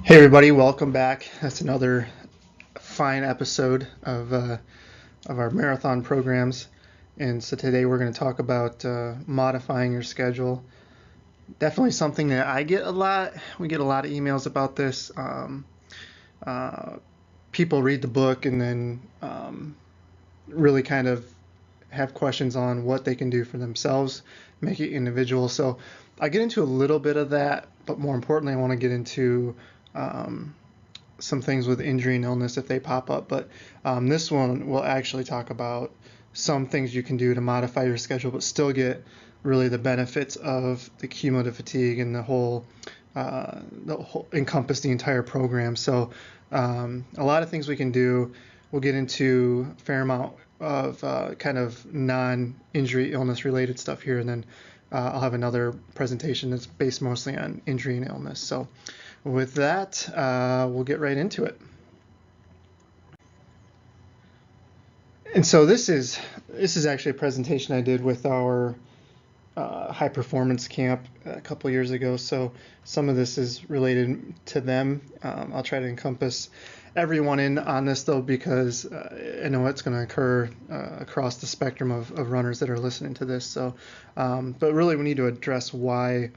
Hey everybody, welcome back. That's another fine episode of our marathon programs. And so today we're going to talk about modifying your schedule. Definitely something that I get a lot. We get a lot of emails about this. Uh, People read the book and then really kind of have questions on what they can do for themselves, make it individual. So I get into a little bit of that, but more importantly, I want to get into um, some things with injury and illness if they pop up. But this one will actually talk about some things you can do to modify your schedule, but still get really the benefits of the cumulative fatigue and the whole encompass the entire program. So a lot of things we can do. We'll get into a fair amount of kind of non-injury illness related stuff here, and then I'll have another presentation that's based mostly on injury and illness. So with that, we'll get right into it. And so this is actually a presentation I did with our high performance camp a couple years ago. So some of this is related to them. I'll try to encompass everyone in on this though, because I know it's going to occur across the spectrum of runners that are listening to this. So, but really we need to address why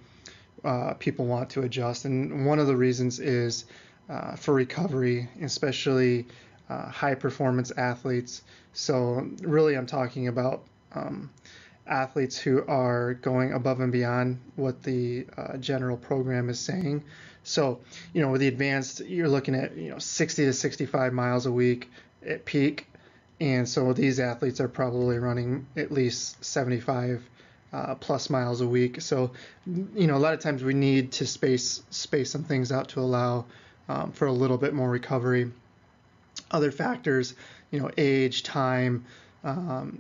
people want to adjust. And one of the reasons is for recovery, especially high performance athletes. So really I'm talking about athletes who are going above and beyond what the general program is saying. So, with the advanced, you're looking at, 60 to 65 miles a week at peak. And so these athletes are probably running at least 75 plus miles a week. So, a lot of times we need to space some things out to allow for a little bit more recovery. Other factors, age, time,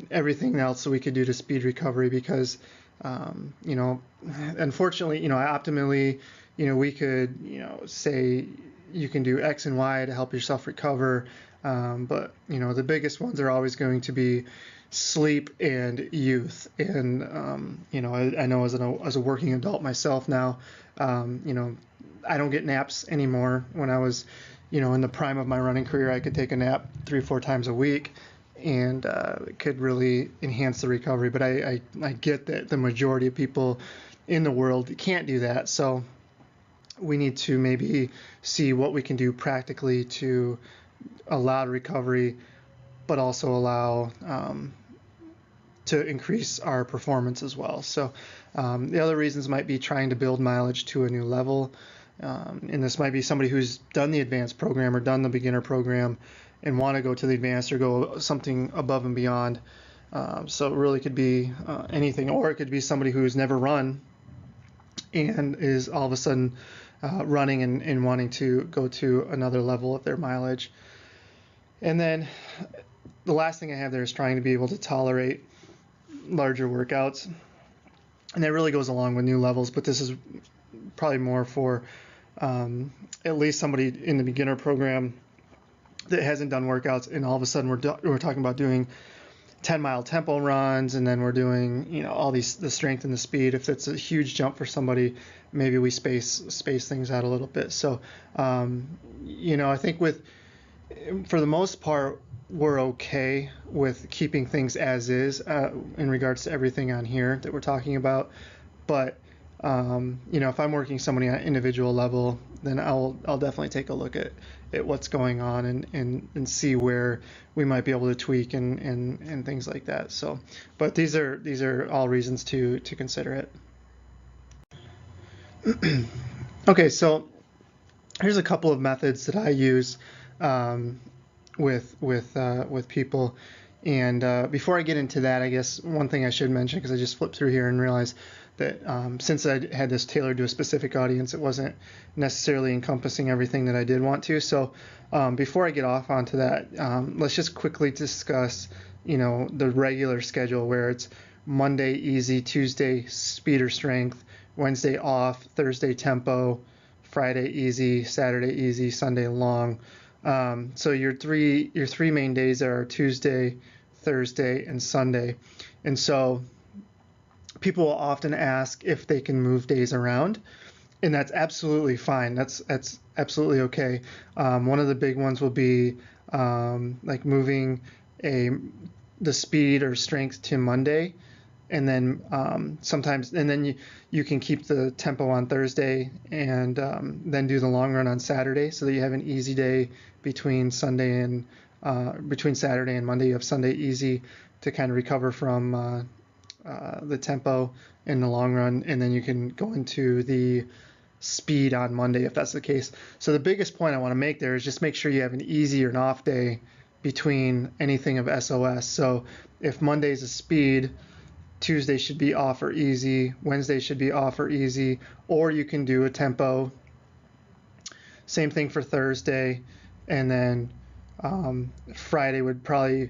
everything else that we could do to speed recovery, because unfortunately, optimally, we could, say you can do X and Y to help yourself recover. But the biggest ones are always going to be sleep and youth. And I know as a working adult myself now, I don't get naps anymore. When I was, in the prime of my running career, I could take a nap 3 or 4 times a week, and it could really enhance the recovery. But I get that the majority of people in the world can't do that. So we need to maybe see what we can do practically to allow recovery, but also allow to increase our performance as well. So the other reasons might be trying to build mileage to a new level. And this might be somebody who's done the advanced program or done the beginner program and want to go to the advanced or go something above and beyond. So it really could be anything, or it could be somebody who's never run and is all of a sudden running and wanting to go to another level of their mileage. And then the last thing I have there is trying to be able to tolerate larger workouts. And that really goes along with new levels, but this is probably more for at least somebody in the beginner program that hasn't done workouts, and all of a sudden we're talking about doing 10-mile tempo runs, and then we're doing all the strength and the speed. If it's a huge jump for somebody, maybe we space things out a little bit. So I think for the most part, we're okay with keeping things as is in regards to everything on here that we're talking about. But if I'm working somebody on an individual level, then I'll definitely take a look at what's going on and see where we might be able to tweak and things like that. So, but these are all reasons to consider it. Okay, so here's a couple of methods that I use with people. And before I get into that, I guess one thing I should mention, because I just flipped through here and realized that since I had this tailored to a specific audience, it wasn't necessarily encompassing everything that I did want to. So before I get off onto that, let's just quickly discuss, the regular schedule, where it's Monday easy, Tuesday speed or strength, Wednesday off, Thursday tempo, Friday easy, Saturday easy, Sunday long. So your three main days are Tuesday, Thursday, and Sunday. And so people will often ask if they can move days around. and that's absolutely fine. That's absolutely okay. One of the big ones will be like moving a the speed or strength to Monday, and then sometimes, and then you can keep the tempo on Thursday, and then do the long run on Saturday, so that you have an easy day between Sunday and between Saturday and Monday. You have Sunday easy to kind of recover from the tempo in the long run, and then you can go into the speed on Monday if that's the case. So the biggest point I want to make there is just make sure you have an easy or an off day between anything of SOS. So if Monday's a speed, Tuesday should be off or easy, Wednesday should be off or easy, or you can do a tempo. Same thing for Thursday, and then Friday would probably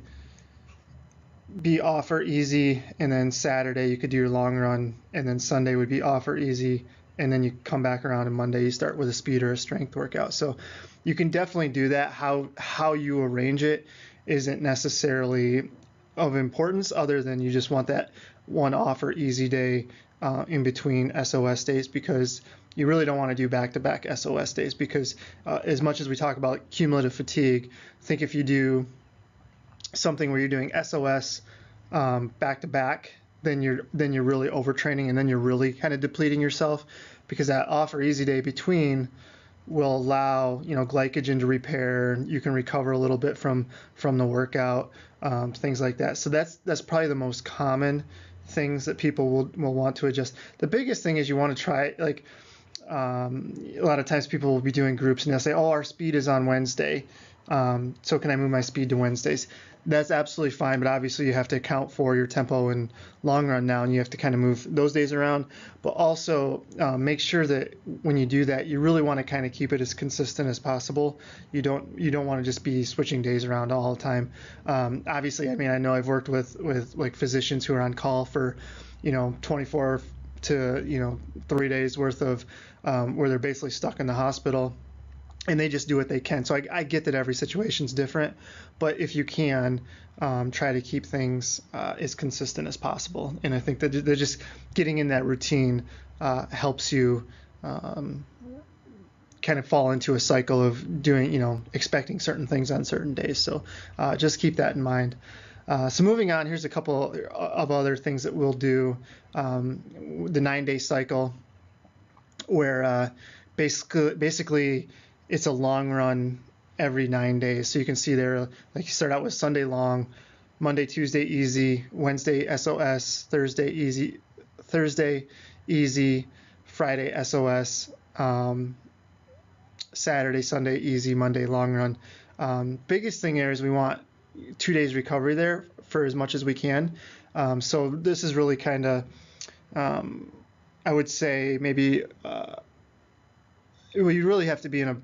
be off or easy, and then Saturday you could do your long run, and then Sunday would be off or easy, and then you come back around, and Monday you start with a speed or a strength workout. So you can definitely do that. How you arrange it isn't necessarily of importance, other than you just want that one off or easy day in between SOS days, because you really don't want to do back-to-back SOS days, because as much as we talk about cumulative fatigue, I think if you do something where you're doing SOS back-to-back, then you're really overtraining, and then you're really kind of depleting yourself, because that off or easy day between will allow glycogen to repair. You can recover a little bit from the workout, things like that. So that's probably the most common things that people will want to adjust. The biggest thing is you want to try, like a lot of times people will be doing groups and they'll say, oh, our speed is on Wednesday, so can I move my speed to Wednesdays? That's absolutely fine, but obviously you have to account for your tempo and long run now, and you have to kind of move those days around. But also make sure that when you do that, you really want to kind of keep it as consistent as possible. You don't want to just be switching days around all the time. Obviously, I mean, I know I've worked with like physicians who are on call for 24 to 3 days worth of where they're basically stuck in the hospital, and they just do what they can. So I get that every situation's different, but if you can, try to keep things as consistent as possible. And I think that they're just getting in that routine helps you kind of fall into a cycle of doing, expecting certain things on certain days. So just keep that in mind. So moving on, here's a couple of other things that we'll do. The 9-day cycle, where basically it's a long run every 9 days. So you can see there, like you start out with Sunday long, Monday, Tuesday easy, Wednesday SOS, Thursday easy, Friday SOS, Saturday, Sunday easy, Monday long run. Biggest thing there is we want 2 days recovery there for as much as we can. So this is really kind of, I would say maybe you really have to be in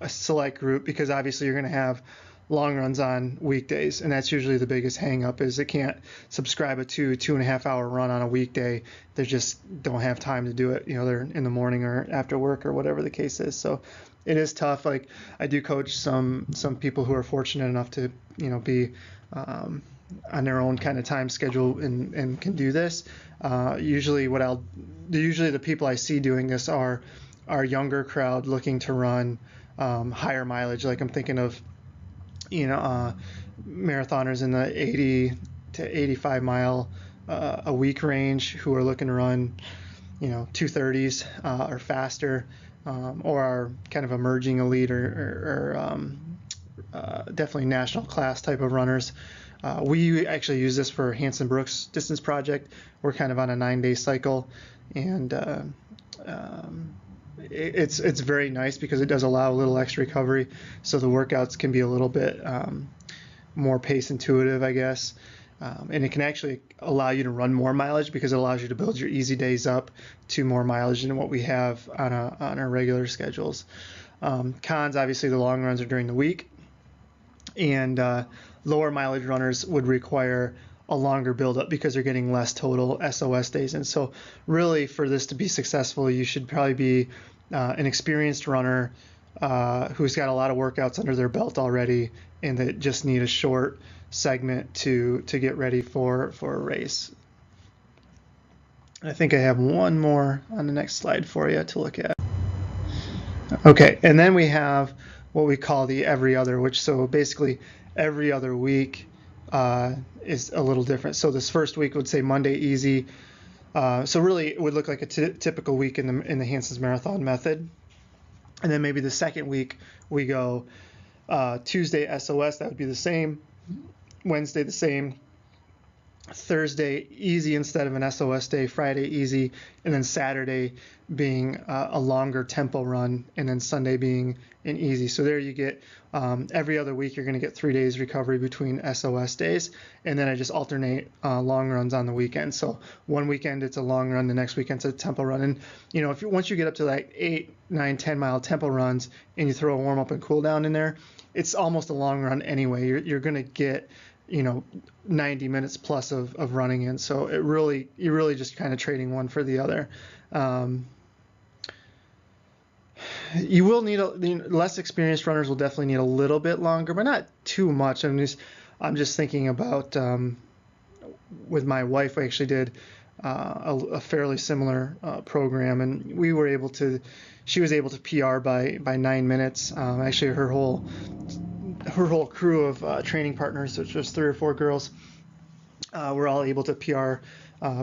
a select group, because obviously you're going to have long runs on weekdays, and that's usually the biggest hang up, is they can't subscribe a 2.5 hour run on a weekday. They just don't have time to do it. They're in the morning or after work or whatever the case is. So it is tough. Like I do coach some people who are fortunate enough to be on their own kind of time schedule and can do this. Usually the people I see doing this are our younger crowd looking to run higher mileage. Like I'm thinking of marathoners in the 80 to 85 mile a week range who are looking to run 2:30s or faster, or are kind of emerging elite or definitely national class type of runners. We actually use this for Hanson Brooks Distance Project. We're kind of on a 9-day cycle, and it's very nice because it does allow a little extra recovery, so the workouts can be a little bit more pace intuitive, I guess, and it can actually allow you to run more mileage, because it allows you to build your easy days up to more mileage than what we have on our regular schedules. Cons, obviously the long runs are during the week, and lower mileage runners would require a longer buildup because they're getting less total SOS days. And so really, for this to be successful, you should probably be an experienced runner who's got a lot of workouts under their belt already, and that just need a short segment to get ready for a race. I think I have one more on the next slide for you to look at. Okay, and then we have what we call the every other, which so basically every other week is a little different. So this first week would say Monday easy. So really it would look like a typical week in the Hanson's Marathon Method. And then maybe the second week we go Tuesday SOS, that would be the same. Wednesday the same. Thursday easy instead of an SOS day, Friday easy, and then Saturday being a longer tempo run, and then Sunday being an easy. So there you get every other week you're going to get 3 days recovery between SOS days, and then I just alternate long runs on the weekend. So one weekend it's a long run, the next weekend it's a tempo run. And you know, once you get up to like 8, 9, 10 mile tempo runs and you throw a warm up and cool down in there, it's almost a long run anyway. You're going to get 90 minutes plus of running in. So you're really just kind of trading one for the other. You will need less experienced runners will definitely need a little bit longer, but not too much. I'm just thinking about with my wife, we actually did a fairly similar program, and she was able to PR by 9 minutes. Actually, her whole crew of training partners, which was 3 or 4 girls, were all able to PR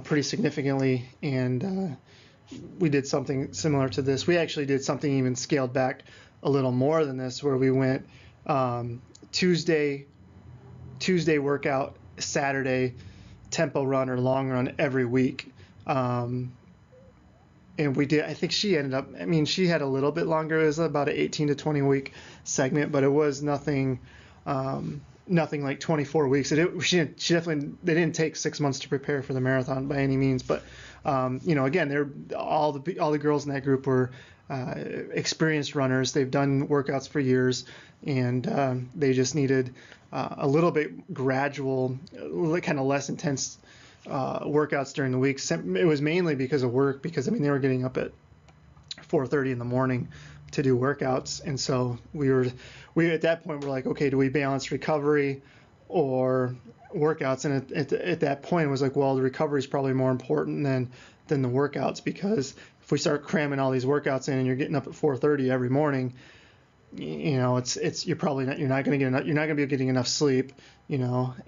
pretty significantly, and we did something similar to this. We actually did something even scaled back a little more than this, where we went Tuesday workout, Saturday tempo run or long run every week. And we did, I think she had a little bit longer. It was about an 18 to 20 week segment, but it was nothing like 24 weeks. They didn't take 6 months to prepare for the marathon by any means, but again, all the girls in that group were experienced runners. They've done workouts for years, and they just needed a little bit gradual, kind of less intense workouts during the week. It was mainly because of work, because they were getting up at 4:30 in the morning to do workouts, and so we at that point we're like, okay, do we balance recovery or workouts? And at that point it was like, well, the recovery is probably more important than the workouts, because if we start cramming all these workouts in and you're getting up at 4:30 every morning, you're not going to be getting enough sleep, and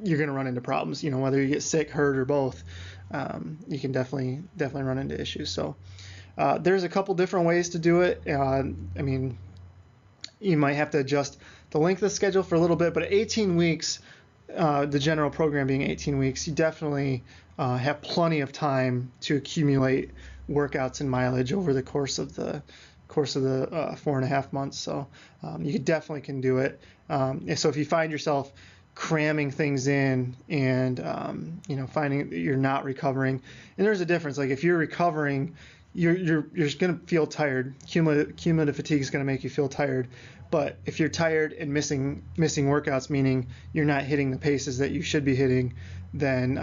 you're going to run into problems, whether you get sick, hurt, or both. You can definitely run into issues. So there's a couple different ways to do it. You might have to adjust the length of the schedule for a little bit, but at 18 weeks, the general program being 18 weeks, you definitely have plenty of time to accumulate workouts and mileage over the course of the 4.5 months. So you definitely can do it. So if you find yourself cramming things in and finding that you're not recovering, and there's a difference. Like if you're recovering, you're just going to feel tired. Cumulative fatigue is going to make you feel tired. But if you're tired and missing workouts, meaning you're not hitting the paces that you should be hitting, then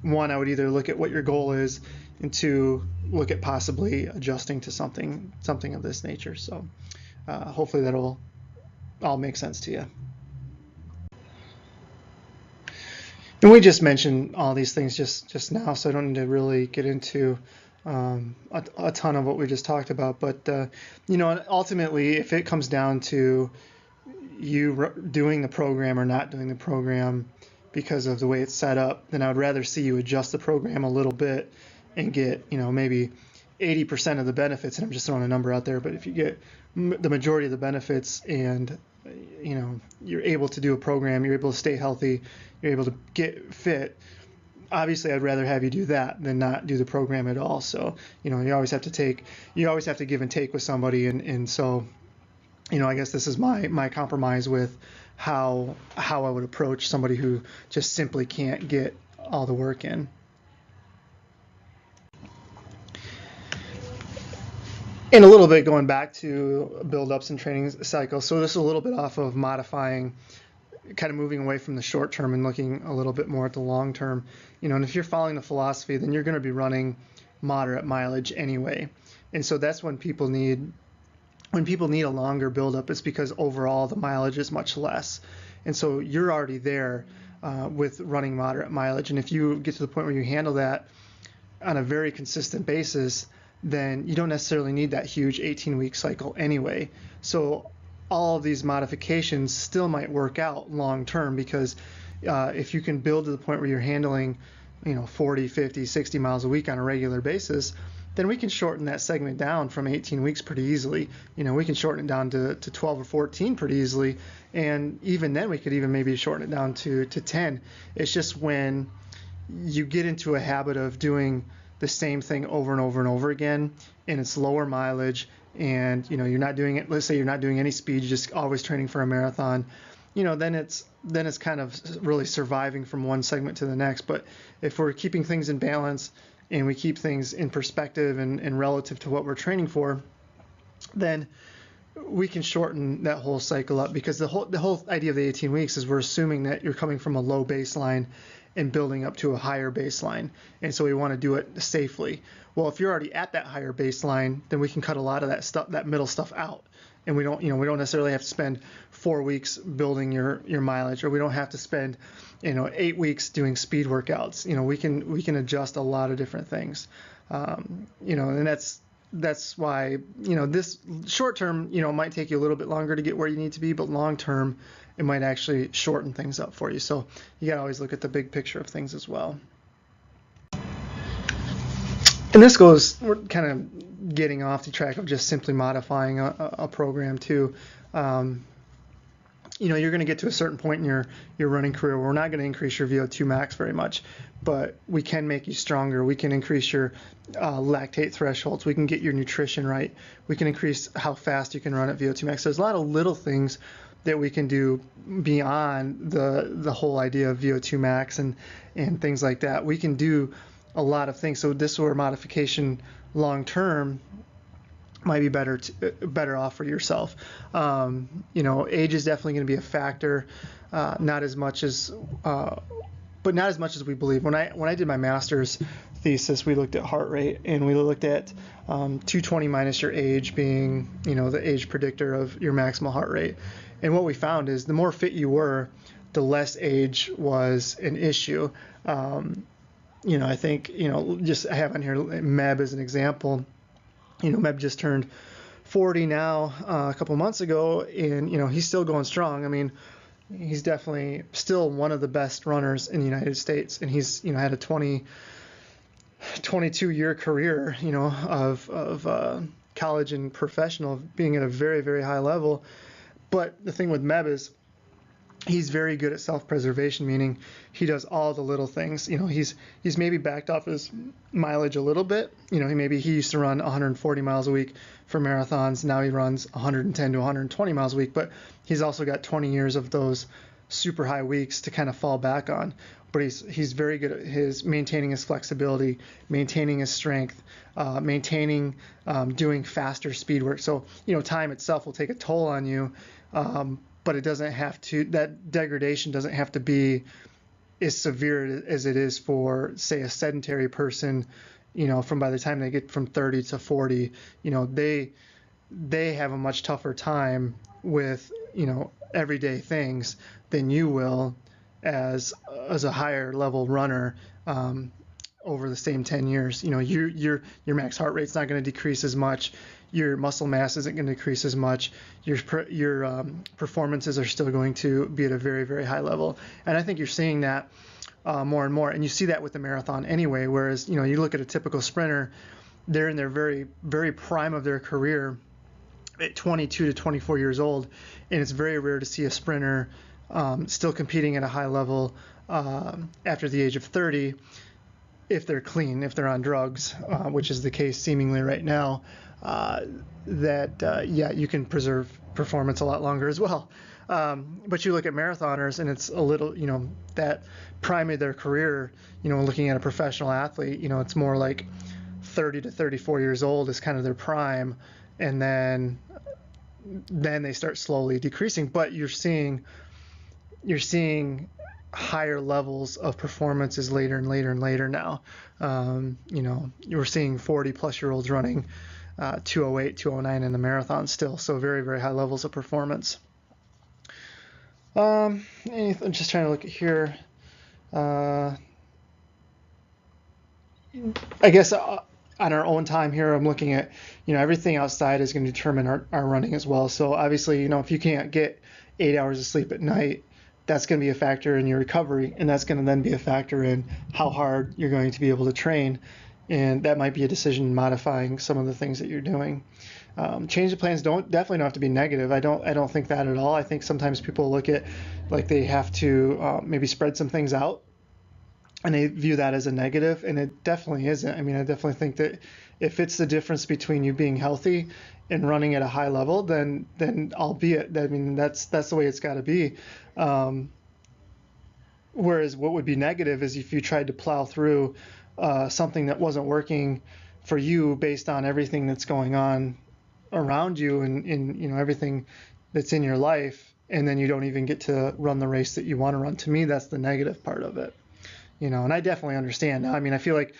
one, I would either look at what your goal is, and two, look at possibly adjusting to something of this nature. So hopefully that'll all make sense to you. And we just mentioned all these things just now, so I don't need to really get into a ton of what we just talked about. But ultimately, if it comes down to you doing the program or not doing the program because of the way it's set up, then I would rather see you adjust the program a little bit and get maybe 80% of the benefits. And I'm just throwing a number out there, but if you get the majority of the benefits and you're able to do a program, you're able to stay healthy, you're able to get fit, obviously I'd rather have you do that than not do the program at all. So you always have to give and take with somebody, and so I guess this is my compromise with how I would approach somebody who just simply can't get all the work in. And a little bit going back to build-ups and training cycles. So this is a little bit off of modifying, kind of moving away from the short term and looking a little bit more at the long term. And if you're following the philosophy, then you're going to be running moderate mileage anyway. And so that's when people need a longer build-up. It's because overall the mileage is much less. And so you're already there. with running moderate mileage. And if you get to the point where you handle that on a very consistent basis, then you don't necessarily need that huge 18-week cycle anyway. So all of these modifications still might work out long term, because if you can build to the point where you're handling 40, 50, 60 miles a week on a regular basis, then we can shorten that segment down from 18 weeks pretty easily. We can shorten it down to 12 or 14 pretty easily. And even then we could even maybe shorten it down to 10. It's just when you get into a habit of doing the same thing over and over and over again, and it's lower mileage, and you're not doing it, let's say you're not doing any speed, you're just always training for a marathon, then it's kind of really surviving from one segment to the next. But if we're keeping things in balance and we keep things in perspective and relative to what we're training for, then we can shorten that whole cycle up, because the whole idea of the 18 weeks is we're assuming that you're coming from a low baseline and building up to a higher baseline. And so we want to do it safely. Well, if you're already at that higher baseline, then we can cut a lot of that stuff, that middle stuff out. And we don't necessarily have to spend 4 weeks building your mileage, or we don't have to spend 8 weeks doing speed workouts. We can adjust a lot of different things. And that's why this short term might take you a little bit longer to get where you need to be, but long term it might actually shorten things up for you. So you got to always look at the big picture of things as well. And this goes, we're kind of getting off the track of just simply modifying a program too. You're going to get to a certain point in your running career where we're not going to increase your VO2 max very much, but we can make you stronger. We can increase your lactate thresholds. We can get your nutrition right. We can increase how fast you can run at VO2 max. There's a lot of little things that we can do beyond the whole idea of VO2 max and things like that. We can do a lot of things. So this sort of modification long term might be better off for yourself. Age is definitely going to be a factor, but not as much as we believe. When I did my master's thesis, we looked at heart rate, and we looked at 220 minus your age being the age predictor of your maximal heart rate. And what we found is the more fit you were, the less age was an issue. I think just I have on here Meb as an example. Meb just turned 40 now a couple months ago, and he's still going strong. I mean, he's definitely still one of the best runners in the United States, and he's had a 22-year career of college and professional, being at a very, very high level. But the thing with Meb is he's very good at self-preservation, meaning he does all the little things. He's maybe backed off his mileage a little bit. He used to run 140 miles a week for marathons. Now he runs 110 to 120 miles a week, but he's also got 20 years of those super high weeks to kind of fall back on. But he's very good at maintaining his flexibility, maintaining his strength, maintaining doing faster speed work. So time itself will take a toll on you. But it doesn't have to, that degradation doesn't have to be as severe as it is for, say, a sedentary person, from by the time they get from 30 to 40, they have a much tougher time with, everyday things than you will as a higher level runner over the same 10 years. Your max heart rate's not going to decrease as much. Your muscle mass isn't going to decrease as much. Your performances are still going to be at a very, very high level. And I think you're seeing that more and more. And you see that with the marathon anyway, whereas, you look at a typical sprinter, they're in their very, very prime of their career at 22 to 24 years old. And it's very rare to see a sprinter still competing at a high level after the age of 30 if they're clean, if they're on drugs, which is the case seemingly right now. You can preserve performance a lot longer as well. But you look at marathoners, and it's a little, that prime of their career, looking at a professional athlete, it's more like 30 to 34 years old is kind of their prime. And then they start slowly decreasing, but you're seeing higher levels of performances later and later and later now. You're seeing 40 plus year olds running 208, 209 in the marathon still. So very, very high levels of performance. I'm just trying to look at here. Uh, I guess on our own time here, I'm looking at, everything outside is going to determine our running as well. So obviously, if you can't get 8 hours of sleep at night, that's going to be a factor in your recovery, and that's going to then be a factor in how hard you're going to be able to train. And that might be a decision modifying some of the things that you're doing. Change of plans definitely don't have to be negative. I don't think that at all. I think sometimes people look at like they have to maybe spread some things out, and they view that as a negative, and it definitely isn't. I mean, I definitely think that if it's the difference between you being healthy and running at a high level, then albeit, I mean, that's the way it's got to be. Um, Whereas what would be negative is if you tried to plow through something that wasn't working for you based on everything that's going on around you, and everything that's in your life, and then you don't even get to run the race that you want to run. To me, that's the negative part of it. And I definitely understand now. I mean, I feel like,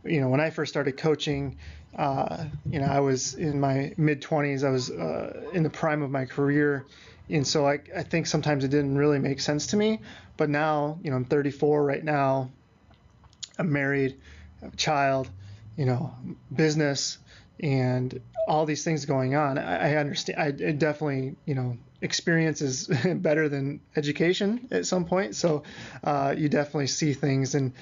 when I first started coaching, I was in my mid 20s. I was in the prime of my career. And so I think sometimes it didn't really make sense to me. But now, I'm 34 right now. I'm married, I have a child, business, and all these things going on. I understand. I definitely, experience is better than education at some point. So you definitely see things, and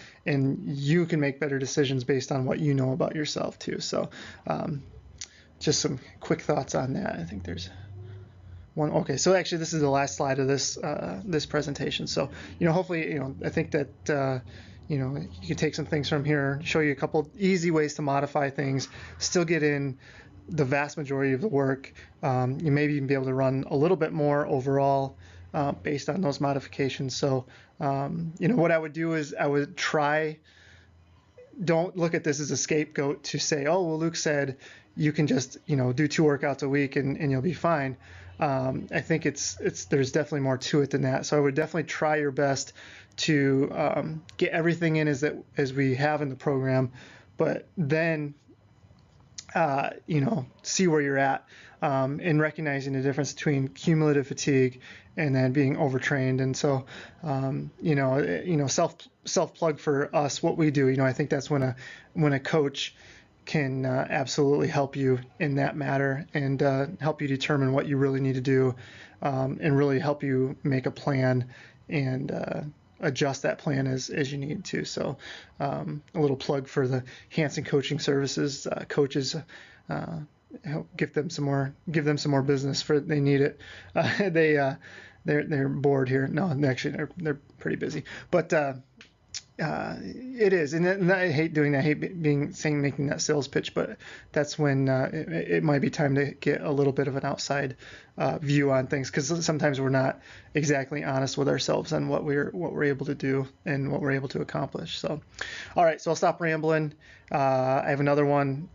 you can make better decisions based on what you know about yourself too. So just some quick thoughts on that. I think there's one. Okay, so actually this is the last slide of this presentation. So hopefully I think that you can take some things from here, show you a couple easy ways to modify things, still get in the vast majority of the work. You maybe even be able to run a little bit more overall based on those modifications. So what I would do is I would try. Don't look at this as a scapegoat to say, oh, well, Luke said you can just do 2 workouts a week and you'll be fine. I think there's definitely more to it than that. So I would definitely try your best to get everything in as we have in the program, but then see where you're at, in recognizing the difference between cumulative fatigue and then being overtrained. And so, self plug for us, what we do. I think that's when a coach can absolutely help you in that matter, and help you determine what you really need to do, and really help you make a plan and adjust that plan as you need to. So a little plug for the Hanson Coaching Services coaches. Give them some more business, for they need it. They're bored here. No, actually they're pretty busy, but it is, and I hate doing that. I hate making that sales pitch, but that's when it might be time to get a little bit of an outside view on things, because sometimes we're not exactly honest with ourselves on what we're able to do and what we're able to accomplish. So, all right, so I'll stop rambling. I have another one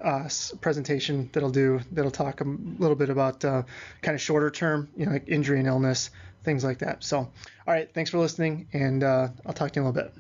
presentation that'll talk a little bit about kind of shorter term, like injury and illness, things like that. So, all right, thanks for listening, and I'll talk to you in a little bit.